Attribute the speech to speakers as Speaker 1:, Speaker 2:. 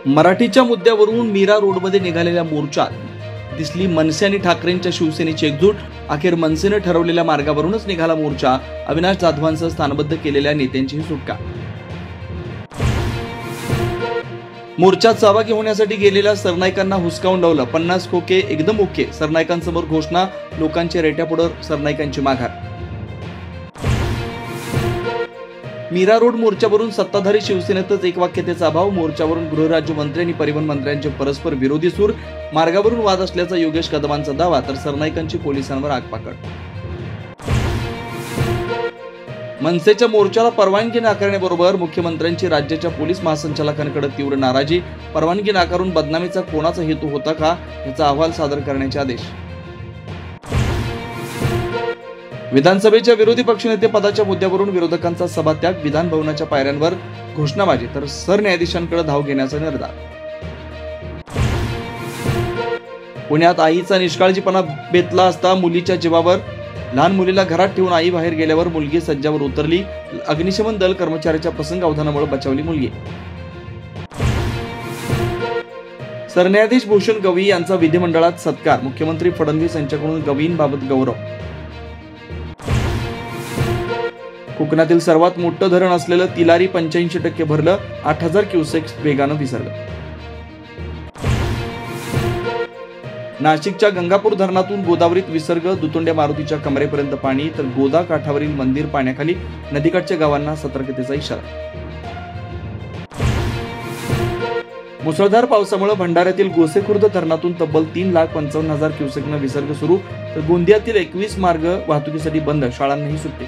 Speaker 1: मराठीच्या मुद्द्यावरून मीरा रोडमध्ये निघालेल्या मोर्चात दिसली मनसे आणि ठाकरेंच्या शिवसेनेची एकजूट। अखेर मनसेने ठरवलेल्या मार्गावरूनच निघाला मोर्चा। अविनाश जाधवांसह स्थानबद्ध केलेल्या नेत्यांचीही सुटका। मोर्चात सहभागी होण्यासाठी गेलेल्या सरनाईकांना हुसकावून लावलं। 50 खोके एकदम ओके, सरनाईकांसमोर घोषणा। लोकांच्या रेट्यापुढे सरनाईकांची माघार। मीरा रोड मोर्चावरून सत्ताधारी शिवसेनेतच एकवाक्यतेचा अभाव। मोर्चावरून गृहराज्यमंत्री आणि परिवहन मंत्र्यांचे परस्पर विरोधी सूर। मार्गावरून वाद असल्याचा योगेश कदमांचा दावा, तर सरनाईकांची पोलिसांवर आगपाकड। मनसेच्या मोर्चाला परवानगी नाकारण्याबरोबर मुख्यमंत्र्यांची राज्याच्या पोलीस महासंचालकांकडे तीव्र नाराजी। परवानगी नाकारून बदनामीचा कोणाचा हेतू होता का, याचा अहवाल सादर करण्याचे आदेश। विधानसभेच्या विरोधी पक्षनेते पदाच्या मुद्द्यावरून विरोधकांचा सभात्याग। विधान भवनाच्या पायऱ्यांवर घोषणाबाजी, तर सरन्यायाधीशांकडे धाव घेण्याचा निर्धार। पुण्यात आईचा निष्काळजीपणा बेतला असता मुलीच्या जीवावर। लहान मुलीला घरात ठेवून आई बाहेर गेल्यावर मुलगी सज्जावर उतरली। अग्निशमन दल कर्मचाऱ्याच्या प्रसंगावधानामुळे बचावली मुलगी। सरन्यायाधीश भूषण गवई यांचा विधिमंडळात सत्कार। मुख्यमंत्री फडणवीस यांच्याकडून गवईंबाबत गौरव। कोकणातील सर्वात मोठं धरण असलेलं तिलारी 85% भरलं। 8000 क्युसेक्स वेगानं विसर्ग। नाशिकच्या गंगापूर धरणातून गोदावरीत विसर्ग। दुतोंड्या मारुतीच्या कमरेपर्यंत पाणी, तर गोदा काठावरील मंदिर पाण्याखाली। नदीकाठच्या गावांना सतर्कतेचा इशारा। मुसळधार पावसामुळे भंडाऱ्यातील गोसेखुर्द धरणातून तब्बल 3,55,000 क्युसेकनं विसर्ग सुरू, तर गोंदियातील 21 मार्ग वाहतुकीसाठी बंद। शाळांनाही सुट्टी।